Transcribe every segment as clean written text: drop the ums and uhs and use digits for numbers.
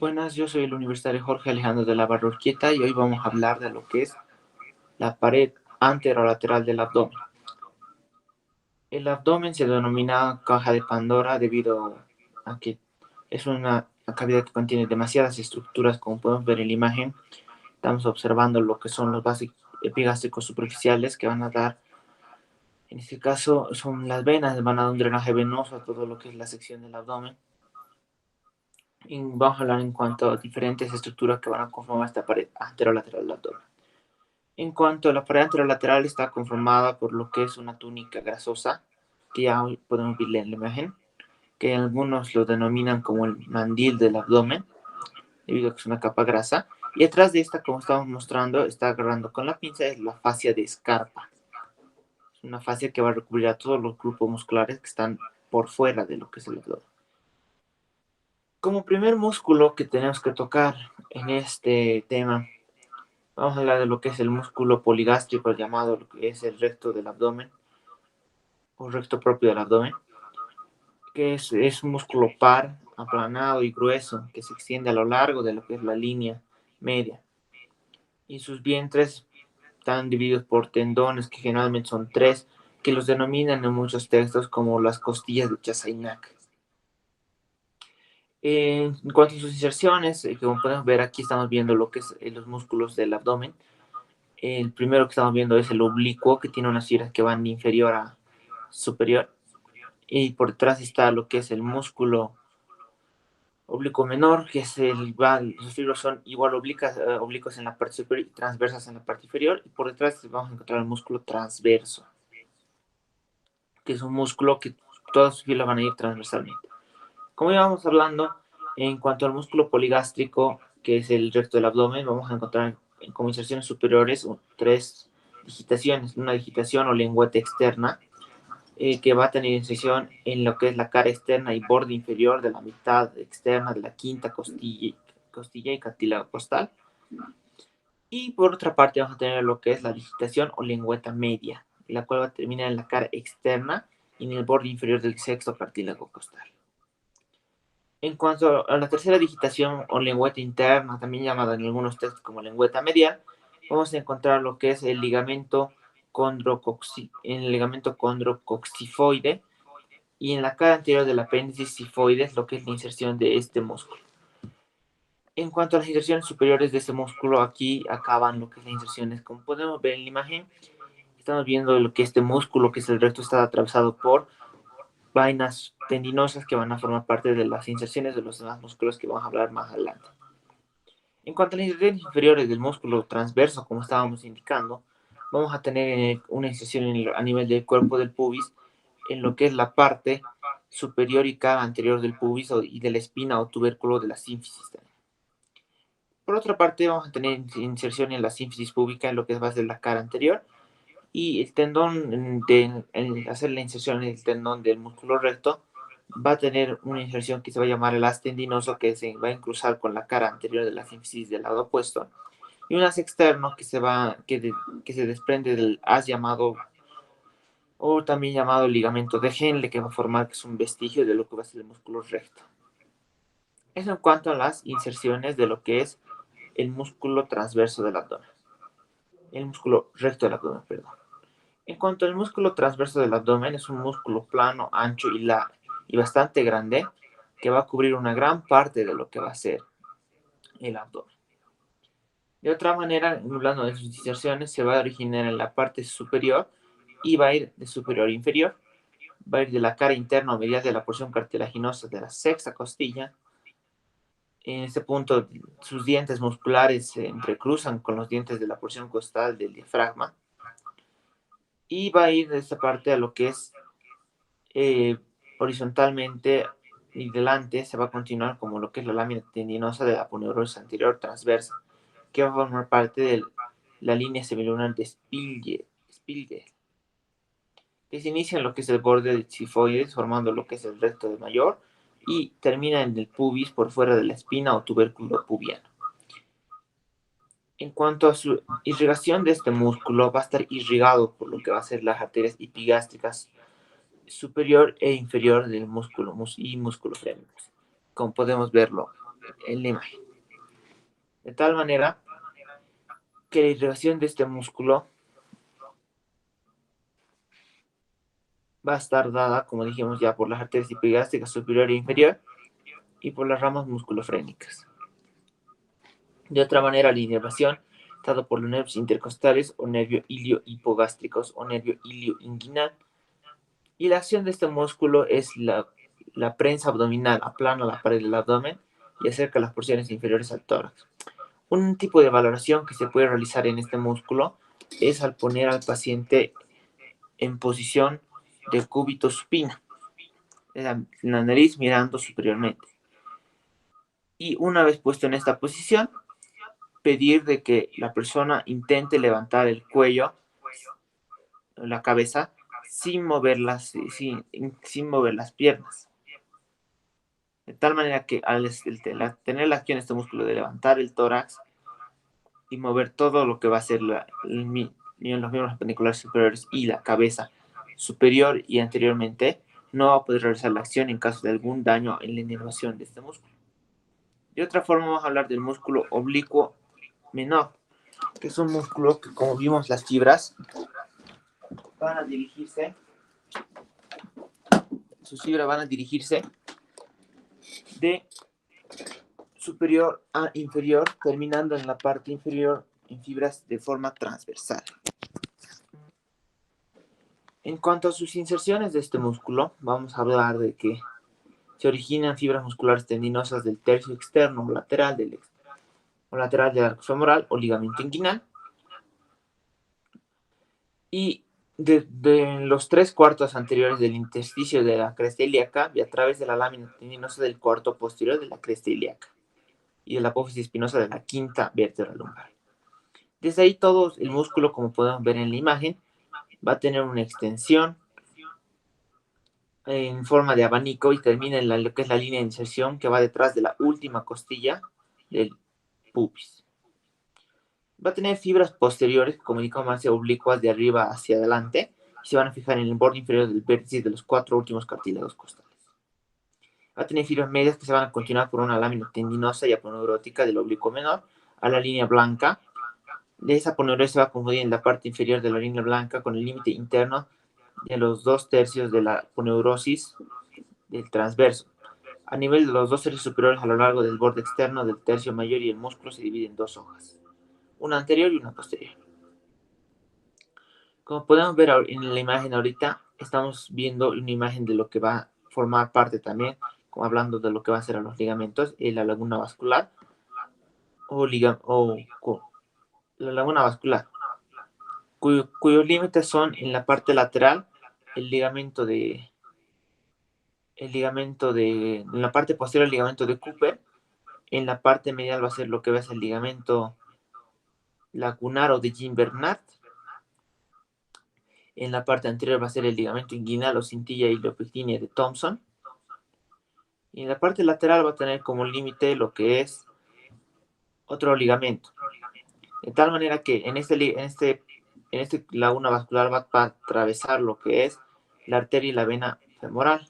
Buenas, yo soy el universitario Jorge Alejandro de la Barra Urquieta y hoy vamos a hablar de lo que es la pared anterolateral del abdomen. El abdomen se denomina caja de Pandora debido a que es una cavidad que contiene demasiadas estructuras, como podemos ver en la imagen. Estamos observando lo que son los vasos epigástricos superficiales que van a dar, en este caso son las venas, van a dar un drenaje venoso a todo lo que es la sección del abdomen. Y vamos a hablar en cuanto a diferentes estructuras que van a conformar esta pared anterolateral del abdomen. En cuanto a la pared anterolateral, está conformada por lo que es una túnica grasosa, que ya podemos ver en la imagen, que algunos lo denominan como el mandil del abdomen, debido a que es una capa grasa. Y detrás de esta, como estamos mostrando, está agarrando con la pinza, es la fascia de Scarpa. Es una fascia que va a recubrir a todos los grupos musculares que están por fuera de lo que es el abdomen. Como primer músculo que tenemos que tocar en este tema, vamos a hablar de lo que es el músculo poligástrico, llamado lo que es el recto del abdomen, o recto propio del abdomen, que es un músculo par, aplanado y grueso, que se extiende a lo largo de lo que es la línea media. Y sus vientres están divididos por tendones, que generalmente son tres, que los denominan en muchos textos como las costillas de Chasainak. En cuanto a sus inserciones, como podemos ver aquí estamos viendo lo que es los músculos del abdomen. El primero que estamos viendo es el oblicuo, que tiene unas fibras que van de inferior a superior. Y por detrás está lo que es el músculo oblicuo menor, que es los fibros son igual oblicuos en la parte superior y transversas en la parte inferior. Y por detrás vamos a encontrar el músculo transverso, que es un músculo que todas sus fibras van a ir transversalmente. Como íbamos hablando, en cuanto al músculo poligástrico, que es el recto del abdomen, vamos a encontrar como inserciones superiores tres digitaciones, una digitación o lengüeta externa, que va a tener inserción en lo que es la cara externa y borde inferior de la mitad externa de la quinta costilla y cartílago costal. Y por otra parte vamos a tener lo que es la digitación o lengüeta media, la cual va a terminar en la cara externa y en el borde inferior del sexto cartílago costal. En cuanto a la tercera digitación o lengüeta interna, también llamada en algunos textos como lengüeta medial, vamos a encontrar lo que es el ligamento condrocoxifoide y en la cara anterior del apéndice sifoides, lo que es la inserción de este músculo. En cuanto a las inserciones superiores de este músculo, aquí acaban lo que es las inserciones. Como podemos ver en la imagen, estamos viendo lo que este músculo, que es el recto, está atravesado por vainas tendinosas que van a formar parte de las inserciones de los demás músculos que vamos a hablar más adelante. En cuanto a las inserciones inferiores del músculo transverso, como estábamos indicando, vamos a tener una inserción a nivel del cuerpo del pubis, en lo que es la parte superior y cara anterior del pubis y de la espina o tubérculo de la sínfisis. Por otra parte, vamos a tener inserción en la sínfisis púbica, en lo que va a ser la cara anterior, y el tendón, en hacer la inserción en el tendón del músculo recto, va a tener una inserción que se va a llamar el haz tendinoso, que se va a incrustar con la cara anterior de la sínfisis del lado opuesto, y un haz externo que se desprende del haz llamado, o también llamado ligamento de Henle, que va a formar, que es un vestigio de lo que va a ser el músculo recto. Eso en cuanto a las inserciones de lo que es el músculo transverso del abdomen, el músculo recto del abdomen, perdón. En cuanto al músculo transverso del abdomen, es un músculo plano, ancho y bastante grande, que va a cubrir una gran parte de lo que va a ser el abdomen. De otra manera, hablando de sus inserciones, se va a originar en la parte superior y va a ir de superior a inferior. Va a ir de la cara interna o medial de la porción cartilaginosa de la sexta costilla. En este punto, sus dientes musculares se entrecruzan con los dientes de la porción costal del diafragma. Y va a ir de esta parte a lo que es eh, horizontalmente y delante, se va a continuar como lo que es la lámina tendinosa de la aponeurosis anterior transversa, que va a formar parte de la línea semilunar de Spilger, que se inicia en lo que es el borde del sifoides, formando lo que es el recto de mayor, y termina en el pubis por fuera de la espina o tubérculo pubiano. En cuanto a su irrigación de este músculo, va a estar irrigado por lo que va a ser las arterias epigástricas superior e inferior del músculo y músculo fémur, como podemos verlo. en la imagen. De tal manera que la irrigación de este músculo va a estar dada, como dijimos ya, por las arterias epigásticas superior e inferior y por las ramas musculofrénicas. De otra manera, la inervación dada por los nervios intercostales o nervio ilio-hipogástricos o nervio ilio-inguinal. Y la acción de este músculo es la prensa abdominal, aplana la pared del abdomen y acerca las porciones inferiores al tórax. Un tipo de valoración que se puede realizar en este músculo es al poner al paciente en posición de cúbito supino, la nariz mirando superiormente. Y una vez puesto en esta posición, pedir de que la persona intente levantar el cuello, la cabeza, sin mover sin mover las piernas. De tal manera que al tener la acción este músculo de levantar el tórax y mover todo lo que va a ser los miembros apendiculares superiores y la cabeza superior y anteriormente, no va a poder realizar la acción en caso de algún daño en la inervación de este músculo. De otra forma, vamos a hablar del músculo oblicuo menor, que es un músculo que, como vimos, las fibras van a dirigirse, sus fibras van a dirigirse de superior a inferior, terminando en la parte inferior en fibras de forma transversal. En cuanto a sus inserciones de este músculo, vamos a hablar de que se originan fibras musculares tendinosas del tercio externo o lateral del arco femoral o ligamento inguinal, y de los 3/4 anteriores del intersticio de la cresta ilíaca y a través de la lámina tendinosa del cuarto posterior de la cresta ilíaca y de la apófisis espinosa de la quinta vértebra lumbar. Desde ahí todo el músculo, como podemos ver en la imagen, va a tener una extensión en forma de abanico y termina en lo que es la línea de inserción que va detrás de la última costilla del pubis. Va a tener fibras posteriores que comunican más oblicuas de arriba hacia adelante y se van a fijar en el borde inferior del vértice de los 4 últimos cartílagos costales. Va a tener fibras medias que se van a continuar por una lámina tendinosa y aponeurótica del oblicuo menor a la línea blanca. De esa aponeurosis se va a confundir en la parte inferior de la línea blanca con el límite interno de los 2/3 de la aponeurosis del transverso. A nivel de los 2/3 superiores a lo largo del borde externo del tercio mayor, y el músculo se divide en 2 hojas, una anterior y una posterior. Como podemos ver en la imagen ahorita, estamos viendo una imagen de lo que va a formar parte también, como hablando de lo que va a ser a los ligamentos, la laguna vascular o la laguna vascular, cuyos límites son en la parte lateral en la parte posterior el ligamento de Cooper, en la parte medial va a ser lo que va a ser el ligamento lacunar o de Jean-Bernard, en la parte anterior va a ser el ligamento inguinal o cintilla iliopectínea de Thompson, y en la parte lateral va a tener como límite lo que es otro ligamento, de tal manera que en este laguna vascular va a atravesar lo que es la arteria y la vena femoral,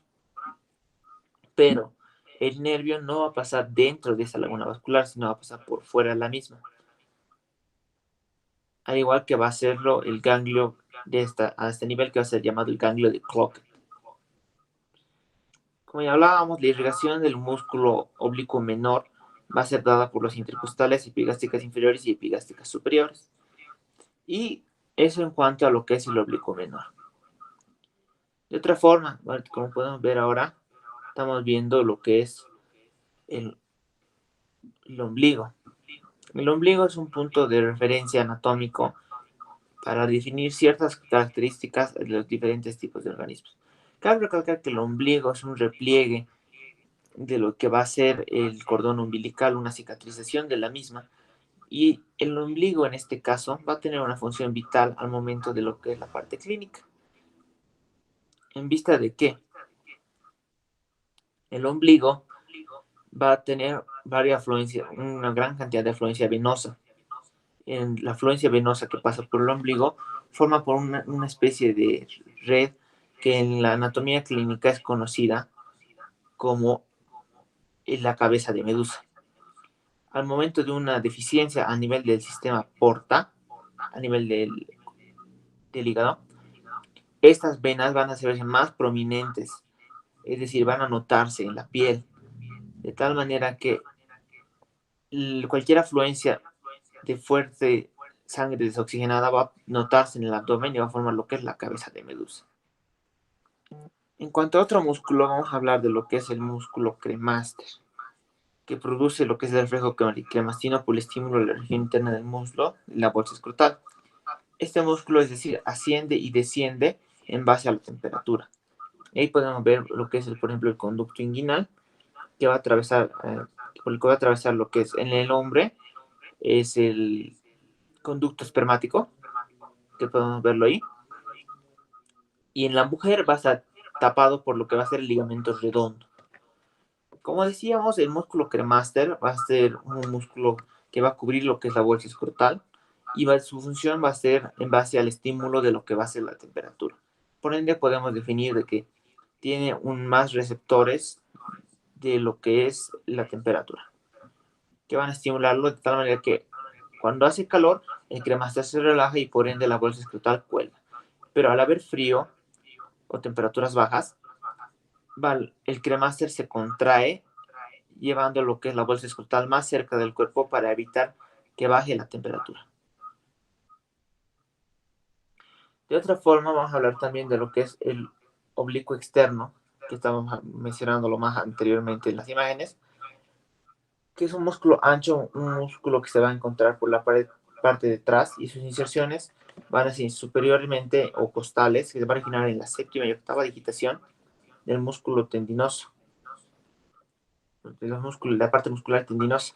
pero el nervio no va a pasar dentro de esa laguna vascular, sino va a pasar por fuera de la misma, al igual que va a hacerlo el ganglio a este nivel, que va a ser llamado el ganglio de Cloquet. Como ya hablábamos, la irrigación del músculo oblicuo menor va a ser dada por los intercostales, epigástricas inferiores y epigástricas superiores. Y eso en cuanto a lo que es el oblicuo menor. De otra forma, como podemos ver ahora, estamos viendo lo que es el ombligo. El ombligo es un punto de referencia anatómico para definir ciertas características de los diferentes tipos de organismos. Cabe recalcar que el ombligo es un repliegue de lo que va a ser el cordón umbilical, una cicatrización de la misma, y el ombligo en este caso va a tener una función vital al momento de lo que es la parte clínica. ¿En vista de qué? El ombligo va a tener una gran cantidad de afluencia venosa. En la afluencia venosa que pasa por el ombligo forma por una especie de red que en la anatomía clínica es conocida como la cabeza de medusa. al momento de una deficiencia a nivel del sistema porta, a nivel del hígado, estas venas van a hacerse más prominentes, es decir, van a notarse en la piel, de tal manera que cualquier afluencia de fuerte sangre desoxigenada va a notarse en el abdomen y va a formar lo que es la cabeza de medusa. En cuanto a otro músculo, vamos a hablar de lo que es el músculo cremaster, que produce lo que es el reflejo cremastino por el estímulo de la región interna del muslo, la bolsa escrotal. Este músculo, es decir, asciende y desciende en base a la temperatura. Ahí podemos ver lo que es, por ejemplo, el conducto inguinal, que va a atravesar, por el que va a atravesar lo que es en el hombre, es el conducto espermático, que podemos verlo ahí. Y en la mujer va a estar tapado por lo que va a ser el ligamento redondo. Como decíamos, el músculo cremaster va a ser un músculo que va a cubrir lo que es la bolsa escrotal y su función va a ser en base al estímulo de lo que va a ser la temperatura. Por ende, podemos definir de que tiene más receptores de lo que es la temperatura, que van a estimularlo de tal manera que cuando hace calor, el cremaster se relaja y por ende la bolsa escrotal cuelga. Pero al haber frío o temperaturas bajas, el cremaster se contrae llevando lo que es la bolsa escrotal más cerca del cuerpo para evitar que baje la temperatura. De otra forma, vamos a hablar también de lo que es el oblicuo externo, que estábamos mencionándolo más anteriormente en las imágenes, que es un músculo ancho, un músculo que se va a encontrar por la parte de atrás y sus inserciones van a ser superiormente o costales, que se van a originar en la séptima y octava digitación del músculo tendinoso, de la parte muscular tendinosa.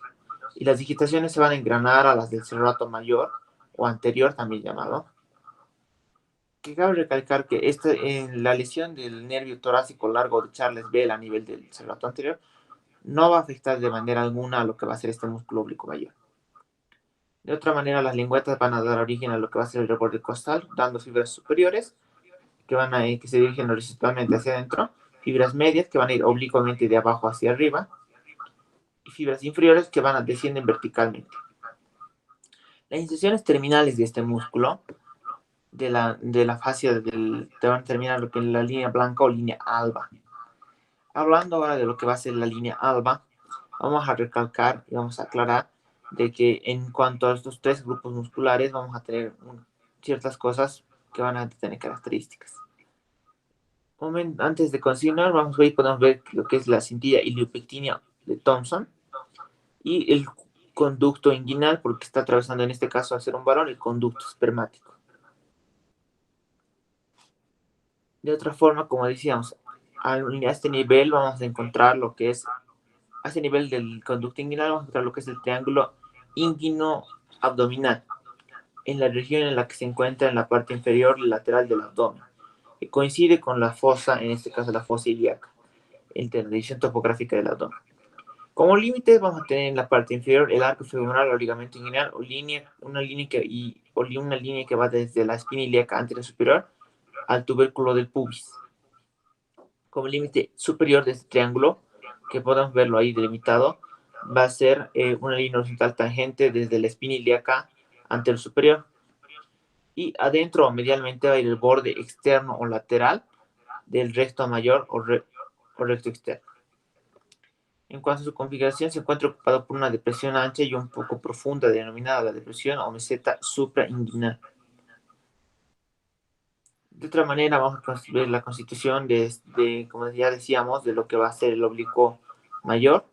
Y las digitaciones se van a engranar a las del serrato mayor o anterior, también llamado. Que cabe recalcar que en la lesión del nervio torácico largo de Charles Bell a nivel del serrato anterior no va a afectar de manera alguna a lo que va a ser este músculo oblicuo mayor. De otra manera, las lengüetas van a dar origen a lo que va a ser el reborde costal, dando fibras superiores que se dirigen horizontalmente hacia adentro, fibras medias que van a ir oblicuamente de abajo hacia arriba y fibras inferiores que descienden verticalmente. Las incisiones terminales de este músculo, de la fascia, te van a terminar en la línea blanca o línea alba. Hablando ahora de lo que va a ser la línea alba, vamos a recalcar y vamos a aclarar de que en cuanto a estos tres grupos musculares vamos a tener ciertas cosas que van a tener características. Antes de continuar, podemos ver lo que es la cintilla iliopectina de Thomson y el conducto inguinal, porque está atravesando en este caso, al ser un varón, el conducto espermático. De otra forma, como decíamos, a este nivel vamos a encontrar lo que es, a este nivel del conducto inguinal vamos a encontrar lo que es el triángulo inguino-abdominal, en la región en la que se encuentra en la parte inferior lateral del abdomen, que coincide con la fosa, en este caso la fosa ilíaca, entre la división topográfica del abdomen. Como límites vamos a tener en la parte inferior el arco femoral o ligamento inguinal una línea que va desde la espina ilíaca anterior superior al tubérculo del pubis. Como límite superior de este triángulo, que podemos verlo ahí delimitado, va a ser una línea horizontal tangente desde la espina ilíaca anterior superior. Y adentro o medialmente va a ir el borde externo o lateral del recto mayor o recto externo. En cuanto a su configuración, se encuentra ocupado por una depresión ancha y un poco profunda, denominada la depresión o meseta suprainguinal. De otra manera, vamos a ver la constitución como ya decíamos, de lo que va a ser el oblicuo mayor.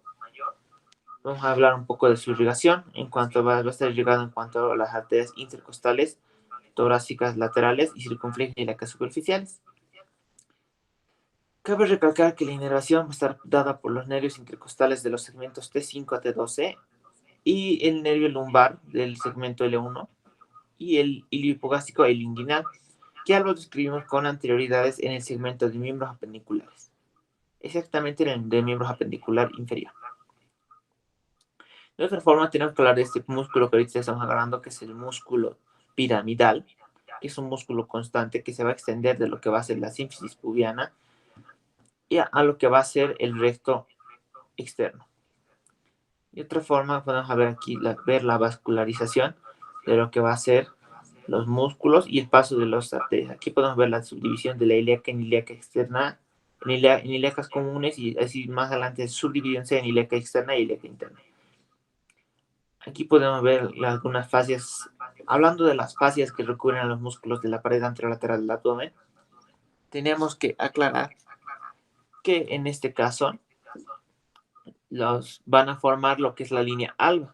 Vamos a hablar un poco de su irrigación, en cuanto va a estar irrigado en cuanto a las arterias intercostales, torácicas laterales y circunflejas superficiales. Cabe recalcar que la inervación va a estar dada por los nervios intercostales de los segmentos T5 a T12 y el nervio lumbar del segmento L1 y el hilio hipogástrico e inguinal, que ya lo describimos con anterioridades en el segmento de miembros apendiculares, exactamente en el de miembros apendicular inferior. De otra forma, tenemos que hablar de este músculo que ahorita estamos agarrando, que es el músculo piramidal, que es un músculo constante que se va a extender de lo que va a ser la sínfisis pubiana y a lo que va a ser el recto externo. Y otra forma, podemos ver aquí, ver la vascularización de lo que va a ser los músculos y el paso de los arterias. Aquí podemos ver la subdivisión de la ilíaca en ilíaca externa, en ilíacas comunes y así más adelante subdividirse en ilíaca externa e ilíaca interna. Aquí podemos ver algunas fascias. Hablando de las fascias que recubren a los músculos de la pared anterolateral del abdomen, tenemos que aclarar que en este caso los van a formar lo que es la línea alba,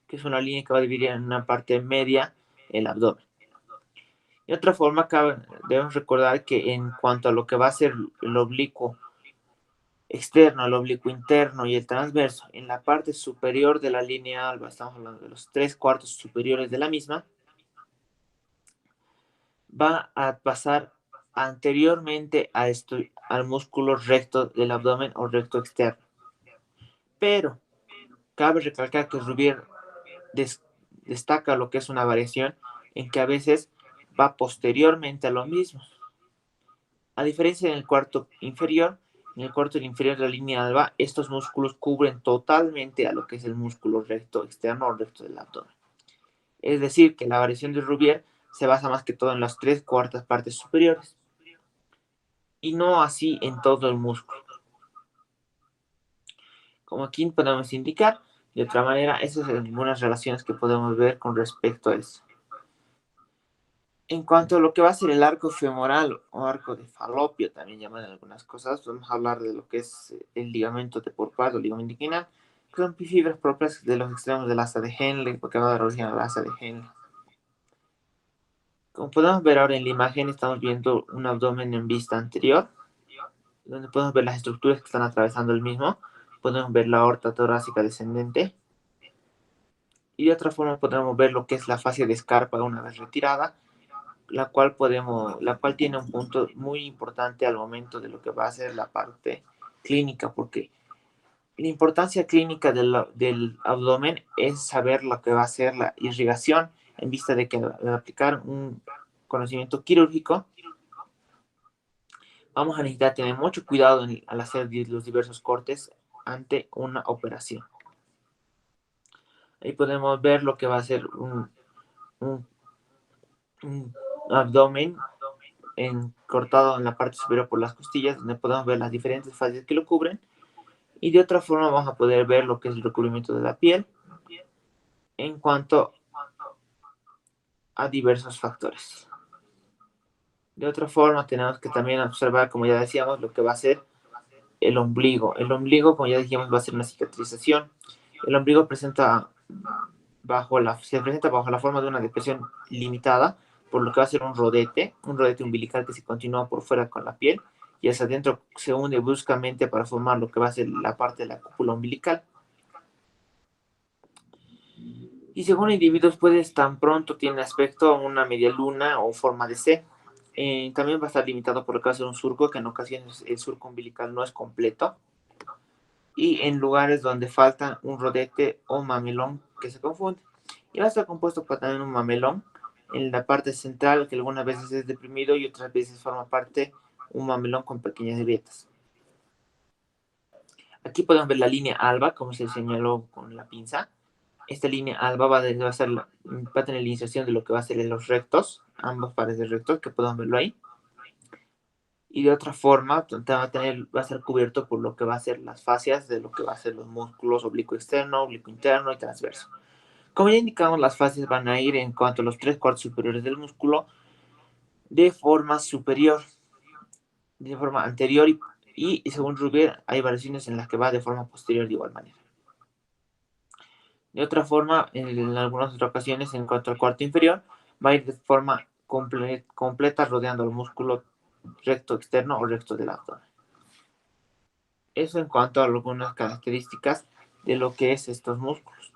que es una línea que va a dividir en una parte media el abdomen. Y otra forma, debemos recordar que en cuanto a lo que va a ser el oblicuo externo, el oblicuo interno y el transverso, en la parte superior de la línea alba, estamos hablando de los 3/4 superiores de la misma, va a pasar anteriormente a al músculo recto del abdomen o recto externo. Pero cabe recalcar que Rubier destaca lo que es una variación en que a veces va posteriormente a lo mismo. A diferencia del cuarto inferior, en el cuarto inferior de la línea alba, estos músculos cubren totalmente a lo que es el músculo recto externo o recto del abdomen. Es decir, que la variación de Rubier se basa más que todo en las 3/4 partes superiores y no así en todo el músculo. Como aquí podemos indicar, de otra manera, esas son algunas relaciones que podemos ver con respecto a eso. En cuanto a lo que va a ser el arco femoral o arco de Falopio, también llaman algunas cosas, vamos a hablar de lo que es el ligamento de Purpart o ligamento inguinal, que son fibras propias de los extremos del asa de Henle, porque va a dar origen al asa de Henle. Como podemos ver ahora en la imagen, estamos viendo un abdomen en vista anterior, donde podemos ver las estructuras que están atravesando el mismo. Podemos ver la aorta torácica descendente. Y de otra forma podemos ver lo que es la fascia de Scarpa una vez retirada, la cual tiene un punto muy importante al momento de lo que va a ser la parte clínica, porque la importancia clínica del abdomen es saber lo que va a ser la irrigación en vista de que al aplicar un conocimiento quirúrgico vamos a necesitar tener mucho cuidado al hacer los diversos cortes ante una operación. Ahí podemos ver lo que va a ser un abdomen cortado en la parte superior por las costillas, donde podemos ver las diferentes fases que lo cubren. Y de otra forma vamos a poder ver lo que es el recubrimiento de la piel en cuanto a diversos factores. De otra forma tenemos que también observar, como ya decíamos, lo que va a ser el ombligo. El ombligo, como ya dijimos, va a ser una cicatrización. El ombligo se presenta bajo la forma de una depresión limitada, por lo que va a ser un rodete umbilical que se continúa por fuera con la piel y hacia adentro se une bruscamente para formar lo que va a ser la parte de la cúpula umbilical. Y según individuos, tan pronto tiene aspecto a una media luna o forma de C. También va a estar limitado por el caso de un surco, que en ocasiones el surco umbilical no es completo. Y en lugares donde falta un rodete o mamelón que se confunde. Y va a estar compuesto por también un mamelón en la parte central, que algunas veces es deprimido y otras veces forma parte un mamelón con pequeñas grietas. Aquí podemos ver la línea alba, como se señaló con la pinza. Esta línea alba va a tener la inserción de lo que va a ser los rectos, ambos pares de rectos, que podemos verlo ahí. Y de otra forma, va a ser cubierto por lo que va a ser las fascias de lo que va a ser los músculos oblicuo externo, oblicuo interno y transverso. Como ya indicamos, las fascias van a ir en cuanto a los 3/4 superiores del músculo de forma superior, de forma anterior y según Rubier hay variaciones en las que va de forma posterior de igual manera. De otra forma, en algunas otras ocasiones, en cuanto al cuarto inferior, va a ir de forma completa rodeando el músculo recto externo o recto del abdomen. Eso en cuanto a algunas características de lo que es estos músculos.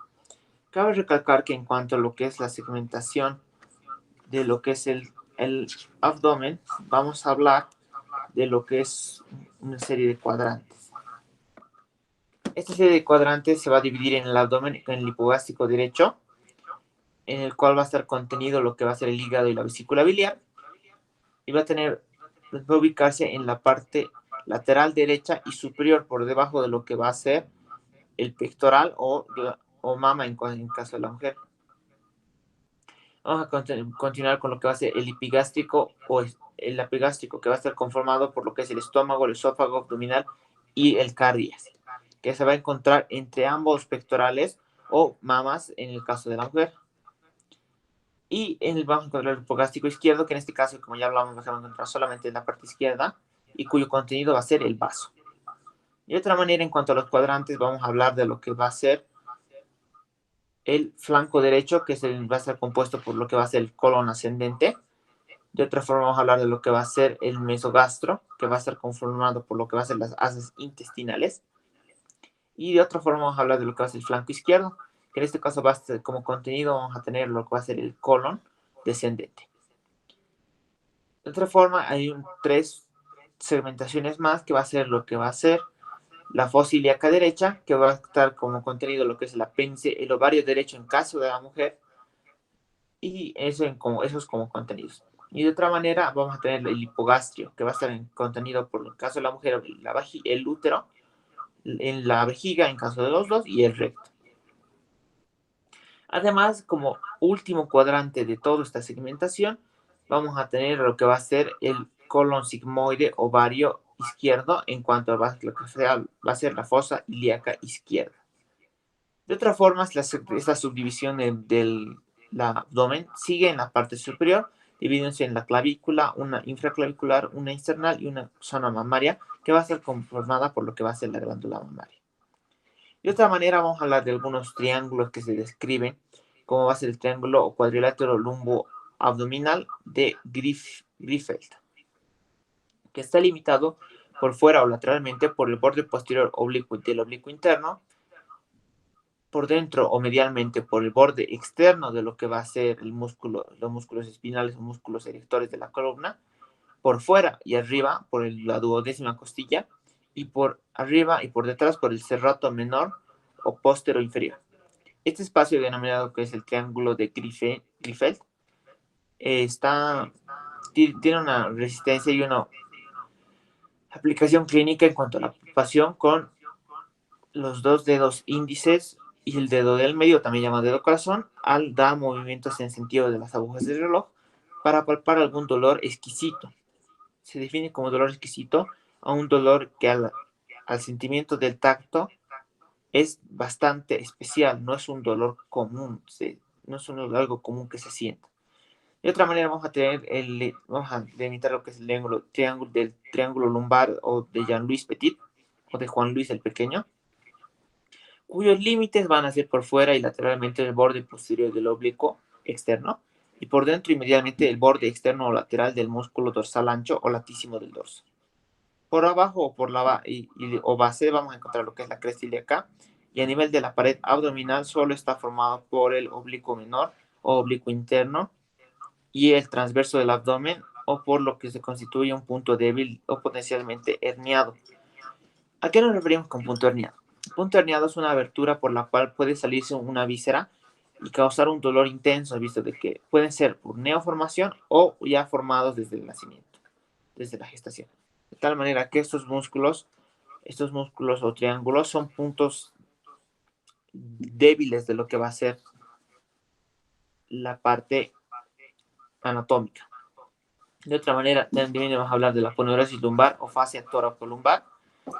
Cabe recalcar que en cuanto a lo que es la segmentación de lo que es el abdomen, vamos a hablar de lo que es una serie de cuadrantes. Esta serie de cuadrantes se va a dividir en el abdomen, en el hipogástrico derecho, en el cual va a estar contenido lo que va a ser el hígado y la vesícula biliar, y va a ubicarse en la parte lateral derecha y superior por debajo de lo que va a ser el pectoral o mama en caso de la mujer. Vamos a continuar con lo que va a ser el epigástrico o el epigástrico, que va a estar conformado por lo que es el estómago, el esófago abdominal y el cardias, que se va a encontrar entre ambos pectorales o mamas en el caso de la mujer. Y vamos a encontrar el hipogástrico izquierdo, que en este caso, como ya hablamos, vamos a encontrar solamente en la parte izquierda y cuyo contenido va a ser el vaso. De otra manera, en cuanto a los cuadrantes, vamos a hablar de lo que va a ser el flanco derecho, que va a estar compuesto por lo que va a ser el colon ascendente. De otra forma, vamos a hablar de lo que va a ser el mesogastro, que va a estar conformado por lo que va a ser las asas intestinales. Y de otra forma, vamos a hablar de lo que va a ser el flanco izquierdo, que en este caso va a ser como contenido, vamos a tener lo que va a ser el colon descendente. De otra forma, hay tres segmentaciones más, que va a ser lo que va a ser la fosa ilíaca derecha, que va a estar como contenido lo que es el apéndice, el ovario derecho en caso de la mujer, y esos como contenidos. Y de otra manera vamos a tener el hipogastrio, que va a estar en contenido por el caso de la mujer, el útero, en la vejiga en caso de los dos, y el recto. Además, como último cuadrante de toda esta segmentación, vamos a tener lo que va a ser el colon sigmoide ovario izquierdo en cuanto a lo que va a ser la fosa ilíaca izquierda. De otra forma, esta subdivisión del abdomen sigue en la parte superior, dividiéndose en la clavícula, una infraclavicular, una external y una zona mamaria, que va a ser conformada por lo que va a ser la glándula mamaria. De otra manera, vamos a hablar de algunos triángulos que se describen, como va a ser el triángulo o cuadrilátero lumbo-abdominal de Griffith, que está limitado por fuera o lateralmente por el borde posterior oblicuo del oblicuo interno, por dentro o medialmente por el borde externo de lo que va a ser el músculo, los músculos espinales o músculos erectores de la columna, por fuera y arriba por la duodécima costilla, y por arriba y por detrás por el serrato menor o póstero inferior. Este espacio denominado que es el triángulo de Griffith tiene una resistencia y una aplicación clínica en cuanto a la palpación con los dos dedos índices y el dedo del medio, también llamado dedo corazón, al dar movimientos en sentido de las agujas del reloj para palpar algún dolor exquisito. Se define como dolor exquisito a un dolor que al sentimiento del tacto es bastante especial, no es un dolor común, no es algo común que se sienta. De otra manera vamos a delimitar lo que es el triángulo lumbar o de Jean-Louis Petit o de Juan Luis el Pequeño, cuyos límites van a ser por fuera y lateralmente el borde posterior del oblicuo externo y por dentro y medialmente el borde externo o lateral del músculo dorsal ancho o latísimo del dorso. Por abajo o por o base vamos a encontrar lo que es la cresta ilíaca, y a nivel de la pared abdominal solo está formado por el oblicuo menor o oblicuo interno y el transverso del abdomen, o por lo que se constituye un punto débil o potencialmente herniado. ¿A qué nos referimos con punto herniado? Punto herniado es una abertura por la cual puede salirse una víscera y causar un dolor intenso, visto de que pueden ser por neoformación o ya formados desde el nacimiento, desde la gestación. De tal manera que estos músculos o triángulos son puntos débiles de lo que va a ser la parte anatómica. De otra manera, también vamos a hablar de la aponeurosis lumbar o fascia toracolumbar.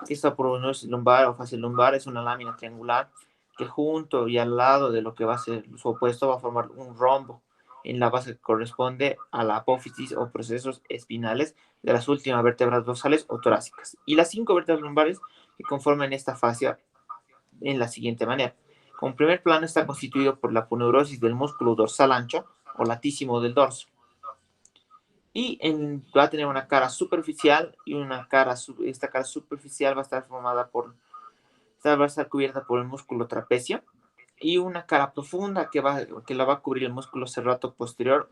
Esta aponeurosis lumbar o fascia lumbar es una lámina triangular que junto y al lado de lo que va a ser su opuesto va a formar un rombo en la base que corresponde a la apófisis o procesos espinales de las últimas vértebras dorsales o torácicas. Y las 5 vértebras lumbares que conforman esta fascia en la siguiente manera. Como primer plano está constituido por la aponeurosis del músculo dorsal ancho o latísimo del dorso. Y va a tener una cara superficial y esta cara superficial va a estar va a estar cubierta por el músculo trapecio, y una cara profunda que la va a cubrir el músculo serrato posterior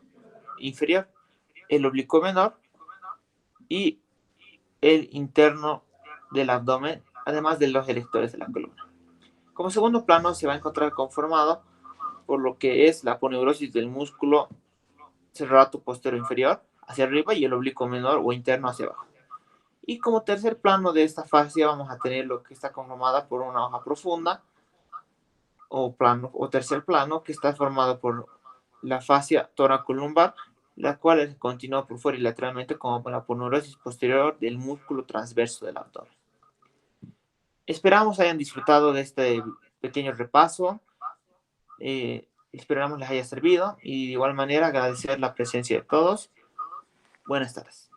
inferior, el oblicuo menor y el interno del abdomen, además de los erectores de la columna. Como segundo plano se va a encontrar conformado por lo que es la aponeurosis del músculo serrato posterior inferior hacia arriba y el oblicuo menor o interno hacia abajo. Y como tercer plano de esta fascia vamos a tener lo que está conformada por una hoja profunda plano o tercer plano que está formado por la fascia toracolumbar, la cual continúa por fuera y lateralmente como la aponeurosis posterior del músculo transverso del abdomen. Esperamos hayan disfrutado de este pequeño repaso. Esperamos les haya servido y de igual manera agradecer la presencia de todos. Buenas tardes.